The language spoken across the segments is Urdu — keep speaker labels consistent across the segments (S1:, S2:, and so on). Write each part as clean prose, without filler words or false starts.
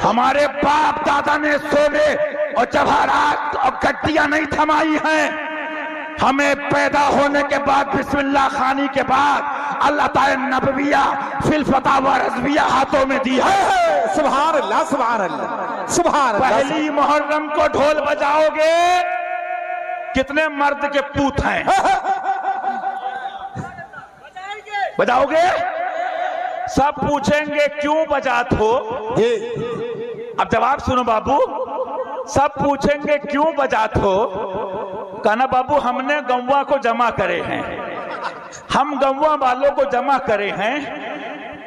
S1: ہمارے باپ دادا نے سونے اور جواہرات اور گڈیاں نہیں تھمائی ہیں. ہمیں پیدا ہونے کے بعد بسم اللہ خانی کے بعد اللہ تعالی نبویہ فی الفتاوی رضویہ ہاتھوں میں دی ہے.
S2: سبحان اللہ سبحان اللہ سبحان اللہ.
S1: پہلی محرم کو ڈھول بجاؤ گے, کتنے مرد کے پوت ہیں؟ بجاؤ گے؟ سب پوچھیں گے کیوں بجات ہو. اب جواب سنو بابو, سب پوچھیں گے کیوں بجات ہو. کہنا بابو ہم نے گنوا کو جمع کرے ہیں, ہم گنوا والوں کو جمع کرے ہیں,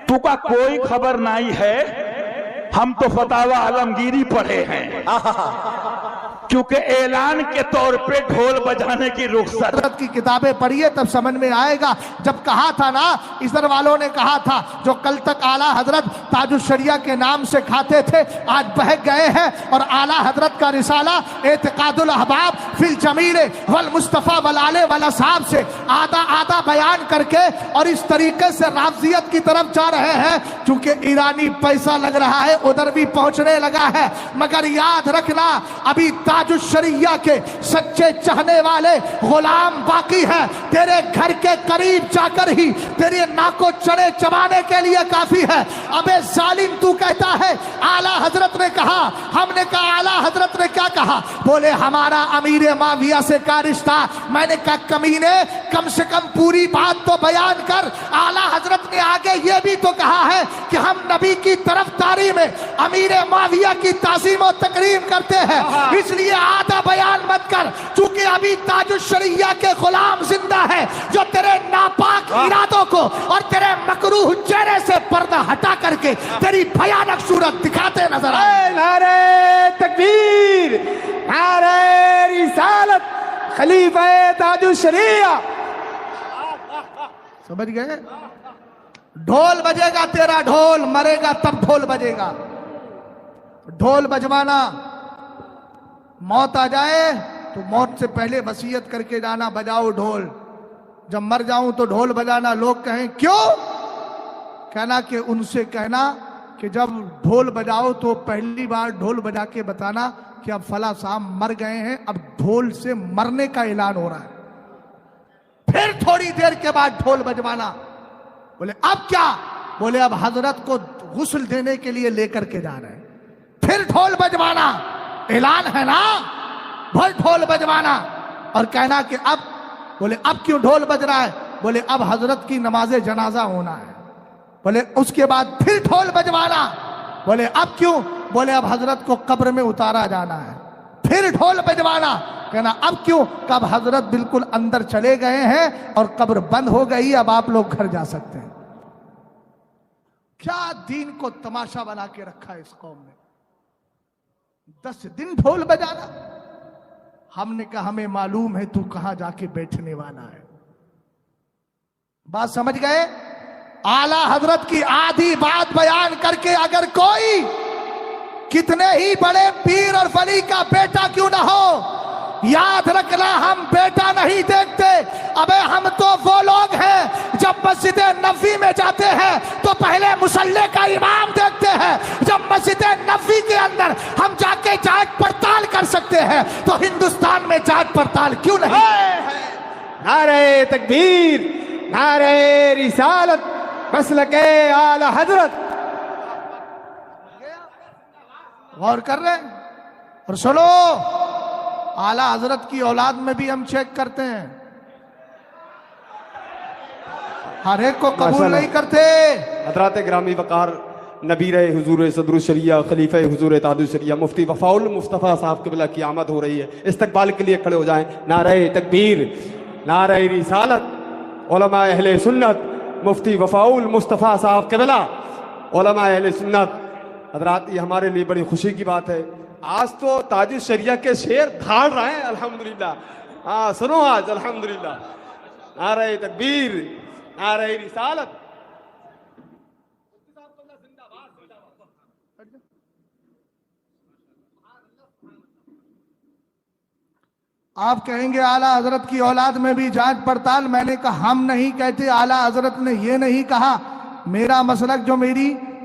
S1: تو کا کوئی خبر نہیں ہے, ہم تو فتاوی عالمگیری پڑھے ہیں. کیونکہ اعلان کے طور پہ ڈھول بجانے کی رخصت.
S3: حضرت کی کتابیں پڑھیے تب سمجھ میں آئے گا. جب کہا تھا نا, ادھر والوں نے کہا تھا جو کل تک اعلیٰ حضرت تاج الشریعہ کے نام سے کھاتے تھے آج بہک گئے ہیں, اور اعلیٰ حضرت کا رسالہ اعتقاد الاحباب فی الجمیل والمصطفیٰ والآل والاصحاب سے آدھا آدھا بیان کر کے اور اس طریقے سے رافضیت کی طرف جا رہے ہیں. چونکہ ایرانی پیسہ لگ رہا ہے ادھر بھی پہنچنے لگا ہے, مگر یاد رکھنا ابھی تاج الشریعہ کے سچے چاہنے والے غلام باقی ہیں. تیرے گھر کے قریب جا کر ہی تیرے ناکو چنے چبانے کے لیے کافی ہے. ابے ظالم تو کہتا ہے اعلیٰ حضرت نے کہا, ہم نے کہا اعلیٰ حضرت نے کیا کہا؟ بولے ہمارا امیر معاویہ سے کیا رشتہ. میں نے کہا کمینے کم سے کم پوری بات تو بیان کر. اعلیٰ حضرت نے آگے یہ بھی تو کہا ہے کہ ہم نبی کی طرفداری میں امیر معاویہ کی تعظیم و تکریم کرتے ہیں, اس لیے آدھا بیان مت کر. چونکہ ابھی تاج الشریعہ کے غلام زندہ ہے جو تیرے ناپاک ارادوں کو اور تیرے مکروہ چہرے سے پردہ ہٹا کر کے تیری بھیانک صورت دکھاتے نظر آئے.
S2: نعرہ تکبیر, نعرہ رسالت, خلیفہ تاج الشریعہ.
S3: سمجھ گئے؟ ڈھول بجے گا تیرا ڈھول, مرے گا تب ڈھول بجے گا. ڈھول بجوانا, موت آ جائے تو موت سے پہلے وصیت کر کے جانا بجاؤ ڈھول, جب مر جاؤں تو ڈھول بجانا. لوگ کہیں کیوں؟ کہنا کہ ان سے کہنا کہ جب ڈھول بجاؤ تو پہلی بار ڈھول بجا کے بتانا کہ اب فلاں صاحب مر گئے ہیں, اب ڈھول سے مرنے کا اعلان ہو رہا ہے. پھر تھوڑی دیر کے بعد ڈھول بجوانا. بولے اب کیا؟ بولے اب حضرت کو غسل دینے کے لیے لے کر کے جا رہے ہیں. پھر ڈھول بجوانا, اعلان ہے نا, بھر ڈھول بجوانا اور کہنا کہ اب. بولے اب کیوں ڈھول بج رہا ہے؟ بولے اب حضرت کی نماز جنازہ ہونا ہے. بولے اس کے بعد پھر ڈھول بجوانا. بولے اب کیوں؟ بولے اب حضرت کو قبر میں اتارا جانا ہے. پھر ڈھول بجوانا, کہنا اب کیوں؟ کہ اب حضرت بالکل اندر چلے گئے ہیں اور قبر بند ہو گئی, اب آپ لوگ گھر جا سکتے ہیں. کیا دین کو تماشا بنا کے رکھا ہے اس قوم نے. 10 دن ڈھول بجانا. ہم نے کہا ہمیں معلوم ہے تو کہاں جا کے بیٹھنے والا ہے. بات سمجھ گئے؟ اعلیٰ حضرت کی آدھی بات بیان کر کے اگر کوئی کتنے ہی بڑے پیر اور ولی کا بیٹا کیوں نہ ہو, یاد رکھنا ہم بیٹا نہیں دیکھتے. ابے ہم تو وہ لوگ ہیں جب مسجد نبوی میں جاتے ہیں تو پہلے مصلی کا امام دیکھتے ہیں. جب مسجد نبوی کے اندر ہم جا کے جانچ پڑتال کر سکتے ہیں تو ہندوستان میں جانچ پڑتال کیوں نہیں؟
S2: نعرہ تکبیر, نعرہ رسالت, مسلک اعلیٰ حضرت.
S3: غور کر رہے ہیں؟ اور سنو, اعلیٰ حضرت کی اولاد میں بھی ہم چیک کرتے ہیں, ہر ایک کو قبول نہیں کرتے.
S2: حضرات گرامی وقار, نبیر حضور صدر الشریعہ, خلیفہ حضور تاج الشریعہ مفتی وفاء المصطفیٰ صاحب قبلہ کی آمد ہو رہی ہے. استقبال کے لیے کھڑے ہو جائیں. نعرہ تکبیر, نعرہ رسالت. علماء اہل سنت, مفتی وفاء المصطفیٰ صاحب قبلہ, علماء اہل سنت. حضرات یہ ہمارے لیے بڑی خوشی کی بات ہے, آج تو تاج الشریعہ کے شیر دھاڑ رہے ہیں الحمدللہ. ہاں سنو آج الحمدللہ. نعرہ تکبیر, نعرہ رسالت.
S3: آپ کہیں گے اعلیٰ حضرت کی اولاد میں بھی جانچ پڑتال. میں نے کہا ہم نہیں کہتے, اعلیٰ حضرت نے یہ نہیں کہا. میرا مسلک جو میری